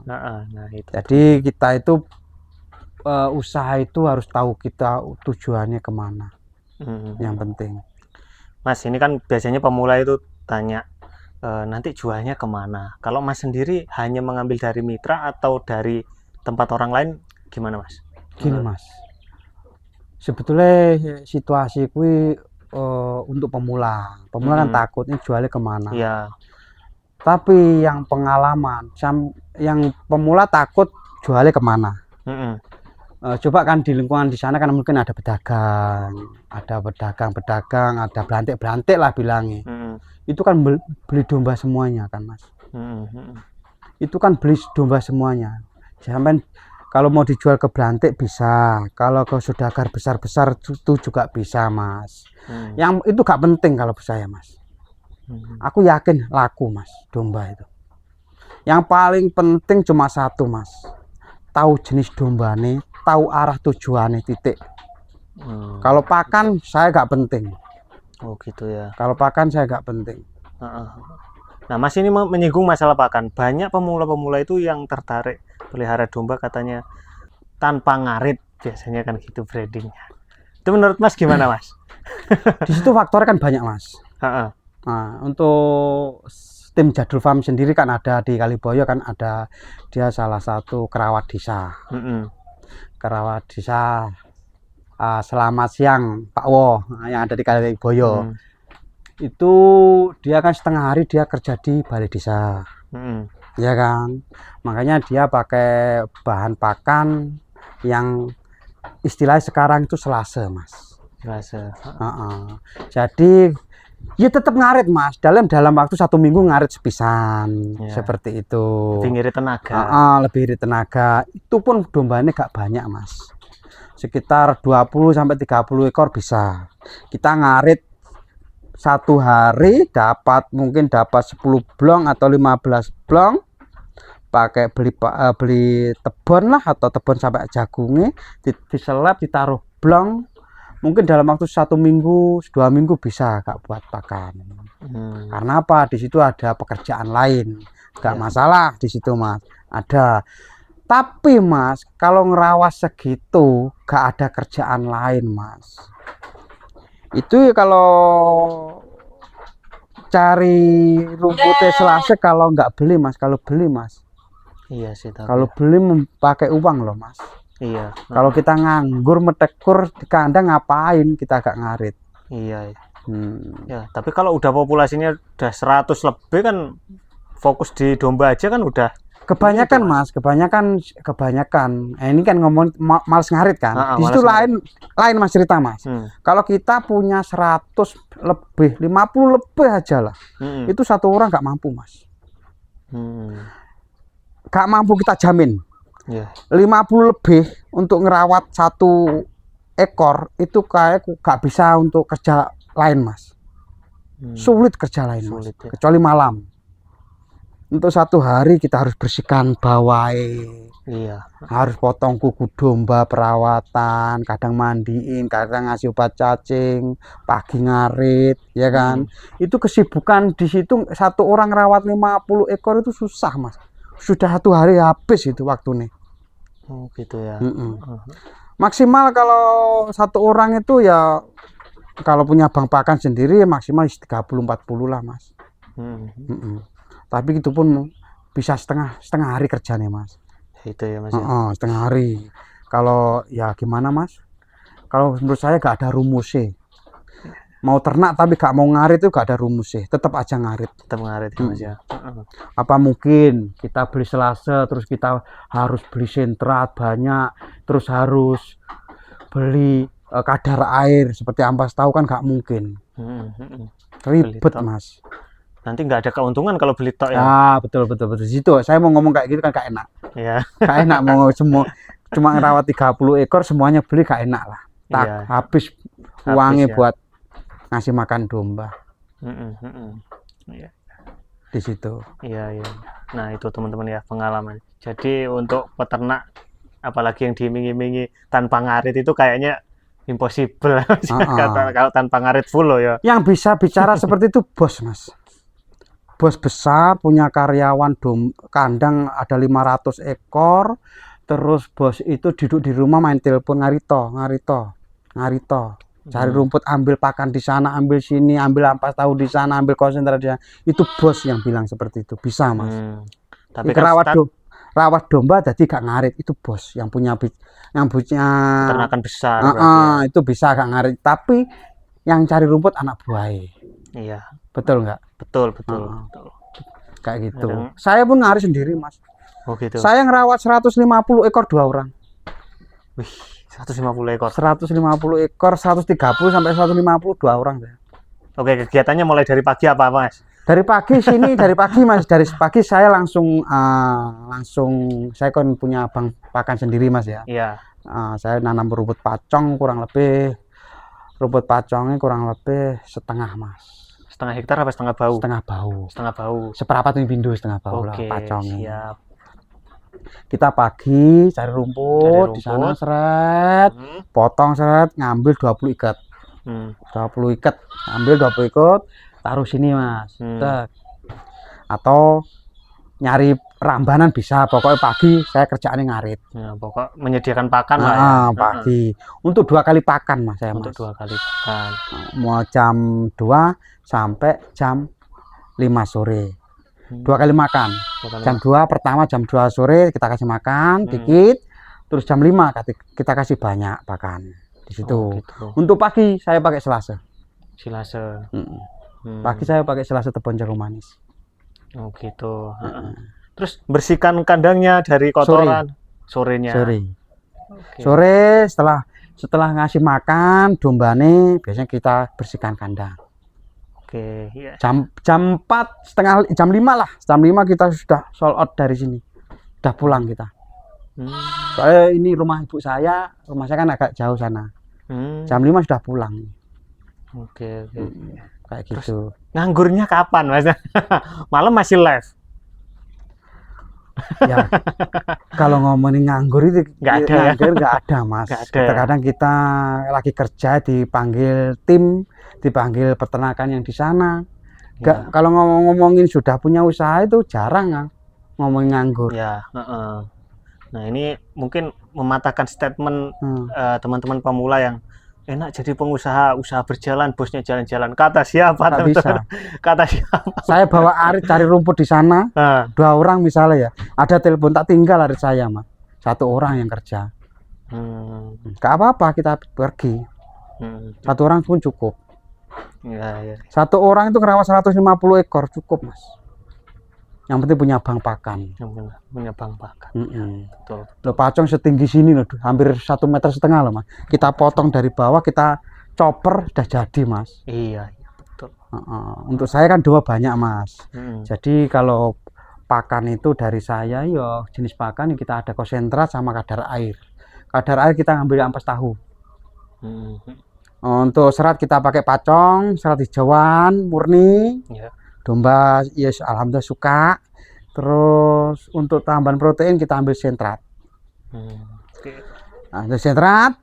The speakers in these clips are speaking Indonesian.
Nah, itu. Jadi kita itu usaha itu harus tahu kita tujuannya kemana. Yang penting. Mas, ini kan biasanya pemula itu tanya nanti jualnya kemana. Kalau Mas sendiri hanya mengambil dari mitra atau dari tempat orang lain, gimana Mas? Gini Mas, sebetulnya situasi kui untuk pemula kan takutnya jualnya kemana. Iya. Tapi yang pengalaman, yang pemula takut jualnya kemana. Coba kan di lingkungan di sana kan mungkin ada pedagang, ada belantik lah bilangnya. Itu kan beli domba semuanya kan Mas. Itu kan beli domba semuanya. Sampai kalau mau dijual ke belantik bisa, kalau ke saudagar besar-besar itu juga bisa Mas. Yang itu gak penting kalau saya Mas. Aku yakin laku Mas domba itu. Yang paling penting cuma satu Mas, tahu jenis domba nih, tahu arah tujuannya titik. Kalau pakan saya gak penting. Oh gitu ya. Kalau pakan saya gak penting. Nah Mas ini menyinggung masalah pakan. Banyak pemula-pemula itu yang tertarik pelihara domba katanya tanpa ngarit, biasanya kan gitu breedingnya. Itu menurut Mas gimana Mas? Di situ faktornya kan banyak Mas. Nah, untuk tim Jadul Farm sendiri kan ada di Kaliboyo kan ada dia salah satu kerawat desa. Kerawat desa. Selamat siang Pak Wo yang ada di Kaliboyo. Itu dia kan setengah hari dia kerja di balai desa. Ya kan, makanya dia pakai bahan pakan yang istilahnya sekarang itu selase Mas. Selase. Jadi ya tetap ngarit Mas, dalam waktu 1 minggu ngarit sepisan ya. Seperti itu. Lebih ngirit tenaga. Lebih ngirit tenaga. Itu pun dombanya gak banyak Mas, sekitar 20-30 ekor bisa. Kita ngarit 1 hari mungkin dapat 10 blong atau 15 blong. Pakai beli tebon lah atau tebon sampai jagungnya diselap ditaruh blong. Mungkin dalam waktu 1 minggu 2 minggu bisa gak buat pakan. Karena apa, di situ ada pekerjaan lain, gak masalah di situ Mas, ada. Tapi Mas kalau ngerawas segitu gak ada kerjaan lain Mas, itu kalau cari rumputnya selase kalau nggak beli Mas, kalau beli Mas. Iya sih. Kalau beli pakai uang loh Mas. Iya. Kalau kita nganggur metekur di kandang ngapain kita gak ngarit. Iya. Ya, tapi kalau udah populasinya udah 100 lebih kan fokus di domba aja kan udah. Kebanyakan itu, Mas, kebanyakan. Ini kan ngomong males ngarit kan. Di situ lain Mas cerita Mas. Kalau kita punya 100 lebih, 50 lebih aja lah. Itu 1 orang gak mampu Mas. Gak mampu kita jamin. 50 lebih untuk ngerawat 1 ekor itu kayak gak bisa untuk kerja lain Mas. Sulit kerja lain Mas, kecuali malam. Untuk 1 hari kita harus bersihkan bawai. Iya. Harus potong kuku domba, perawatan, kadang mandiin, kadang ngasih obat cacing, pagi ngarit, ya kan. Itu kesibukan di situ 1 orang rawat 50 ekor itu susah Mas. Sudah 1 hari habis itu waktu nih. Oh gitu ya. Maksimal kalau 1 orang itu ya kalau punya bank pakan sendiri maksimal 30-40 lah Mas. Tapi itu pun bisa setengah hari kerjanya Mas. Itu ya Mas. Setengah hari. Kalau ya gimana Mas? Kalau menurut saya gak ada rumusnya. Mau ternak tapi gak mau ngarit itu gak ada rumusnya. Tetap aja ngarit. Tetap ngarit ya Mas ya. Apa mungkin kita beli selase terus kita harus beli sentrat banyak, terus harus beli kadar air seperti ampas tahu kan gak mungkin. Ribet Mas. Nanti nggak ada keuntungan kalau beli tok ya. Betul. Situ saya mau ngomong kayak gitu kan gak enak. Iya. Gak enak mau cuma ngerawat 30 ekor semuanya beli gak enak lah. Habis uangnya ya. Buat ngasih makan domba. Di situ. Iya. Nah itu teman-teman ya pengalaman. Jadi untuk peternak apalagi yang diiming-imingi tanpa ngarit itu kayaknya impossible. Kalau tanpa ngarit full loh ya. Yang bisa bicara seperti itu bos Mas. bos besar, punya karyawan kandang ada 500 ekor. Terus bos itu duduk di rumah main telepon ngarito. Cari rumput, ambil pakan di sana, ambil sini, ambil ampas tahu di sana, ambil konsentrasi di sana. Itu bos yang bilang seperti itu. Bisa, Mas. Tapi Ikan rawat domba jadi gak ngarit, itu bos yang punya peternakan besar. Itu bisa gak ngarit. Tapi yang cari rumput anak buah. Iya. Betul nggak? Betul. Kayak gitu. Saya pun ngarit sendiri, Mas. Oh gitu. Saya ngerawat 150 ekor 2 orang. Wih, 150 ekor. 150 ekor, 130 sampai 150 2 orang. Oke, kegiatannya mulai dari pagi apa, Mas? Dari pagi Mas. Dari pagi saya langsung saya kan punya bank pakan sendiri, Mas ya. Iya. Saya nanam rumput pacong kurang lebih. Rumput pacongnya kurang lebih setengah, Mas. Setengah hektar apa setengah bau? Setengah bau. 1/2. Seperempat pindo setengah bau lah Oke, pacongnya. siap. Kita pagi cari rumput. Di sana seret, potong seret, ngambil 20 ikat. 20 ikat, ambil 20 ikat, taruh sini, Mas. Atau nyari rambanan bisa, pokoknya pagi saya kerjaannya ngarit. Ya, pokok menyediakan pakan lah ya. Pagi. Untuk 2 kali pakan, Mas, saya, Untuk 2 kali pakan. Mau jam 2 sampai jam 5 sore. 2 kali makan. Jam 2 pertama, jam 2 sore kita kasih makan dikit, terus jam 5 kita kasih banyak pakan di situ. Gitu. Untuk pagi saya pakai selase. Pagi saya pakai selase tepung jagung manis. Oh gitu. Terus bersihkan kandangnya dari kotoran sorenya. Sore setelah ngasih makan dombane biasanya kita bersihkan kandang. Oke, iya. Jam 4 setengah, jam 5 lah. Jam 5 kita sudah sold out dari sini. Udah pulang kita. Soalnya ini rumah saya kan agak jauh sana. Jam 5 sudah pulang. Oke. Kayak Terus, gitu. Nganggurnya kapan, Mas? Malam masih live. Ya, kalau ngomongin nganggur itu nggak ada, Mas. Kadang-kadang kita lagi kerja dipanggil tim, dipanggil peternakan yang di sana. Kalau ngomongin sudah punya usaha itu jarang kan ngomongin nganggur. Ya. Nah ini mungkin mematahkan statement teman-teman pemula yang enak jadi pengusaha, usaha berjalan, bosnya jalan-jalan. Kata siapa? Nggak bisa. Kata siapa? Saya bawa arit cari rumput di sana, 2 orang misalnya ya. Ada telepon tak tinggal arit saya, Mas. 1 orang yang kerja. Gak apa-apa kita pergi. 1 orang pun cukup. Ya. 1 orang itu ngerawat 150 ekor cukup, Mas. Yang penting punya bank pakan. Punya bank pakan. Betul. Loh, pacong setinggi sini loh, hampir 1,5 meter lah, Mas. Kita potong dari bawah, kita chopper, sudah jadi, Mas. Iya, betul. Untuk saya kan 2 banyak, Mas. Jadi kalau pakan itu dari saya, yo jenis pakan kita ada konsentrat sama kadar air. Kadar air kita ngambil ampas tahu. Untuk serat kita pakai pacong, serat hijauan murni. Domba, yes, alhamdulillah suka. Terus untuk tambahan protein kita ambil sentrat. Ambil sentrat.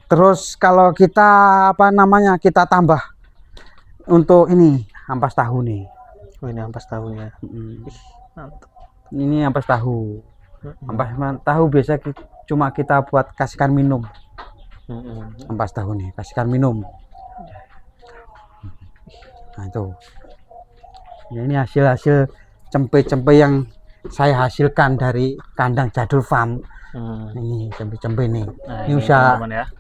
Terus kalau kita kita tambah untuk ini ampas tahu nih. Oh, ini ampas tahunya. Mantap. Ini ampas tahu. Ampas tahu biasa cuma kita buat kasihkan minum. Ampas tahu nih, kasihkan minum. Nah itu. Ini hasil cempe-cempe yang saya hasilkan dari kandang Jadul Farm. Ini cempe-cempe nih. Nah, ini usaha. Ya.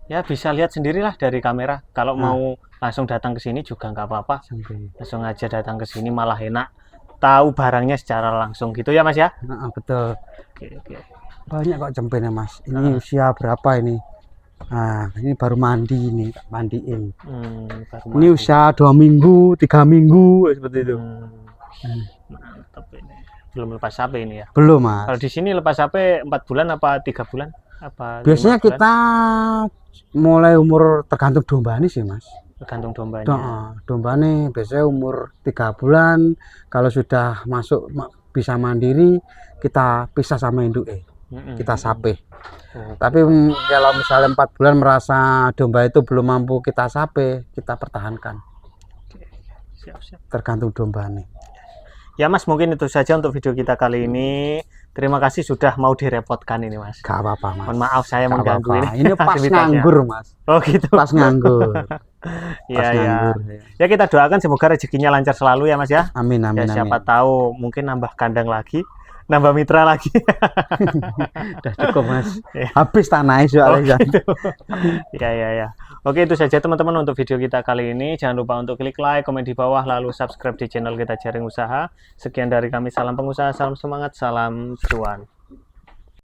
Ya bisa lihat sendirilah dari kamera. Kalau mau langsung datang ke sini juga nggak apa-apa. Langsung aja datang ke sini malah enak. Tahu barangnya secara langsung gitu ya, Mas ya? Betul. Oke. Banyak kok cempenya, Mas. Ini usia berapa ini? Ini baru mandi ini, mandiin. Ini usia 2 minggu, 3 minggu seperti itu. Mantap ini. Belum lepas HP ini ya? Belum, Mas. Kalau di sini lepas HP 4 bulan apa 3 bulan? Apa biasanya kita mulai umur tergantung domba ini sih, Mas. Tergantung dombanya. Domba nih biasanya umur 3 bulan. Kalau sudah masuk bisa mandiri, kita pisah sama induknya. Kita sape. Tapi kalau misalnya 4 bulan merasa domba itu belum mampu kita sape, kita pertahankan. Siap. tergantung domba nih. Ya Mas, mungkin itu saja untuk video kita kali ini. Terima kasih sudah mau direpotkan ini Mas. Gak apa-apa Mas. Mohon maaf saya Gak mengganggu apa-apa. ini. Ini pas aktivitasnya. nganggur Mas. Oh gitu. Pas nganggur. Iya Pas ya. nganggur. Ya kita doakan semoga rezekinya lancar selalu ya Mas ya. Amin Ya amin siapa amin. tahu mungkin nambah kandang lagi, nambah mitra lagi. Udah cukup Mas. Ya. Habis tanahnya Oh, soalnya. gitu. Ya. Oke, itu saja teman-teman untuk video kita kali ini. Jangan lupa untuk klik like, komen di bawah, lalu subscribe di channel kita Jaring Usaha. Sekian dari kami, salam pengusaha, salam semangat, salam cuan.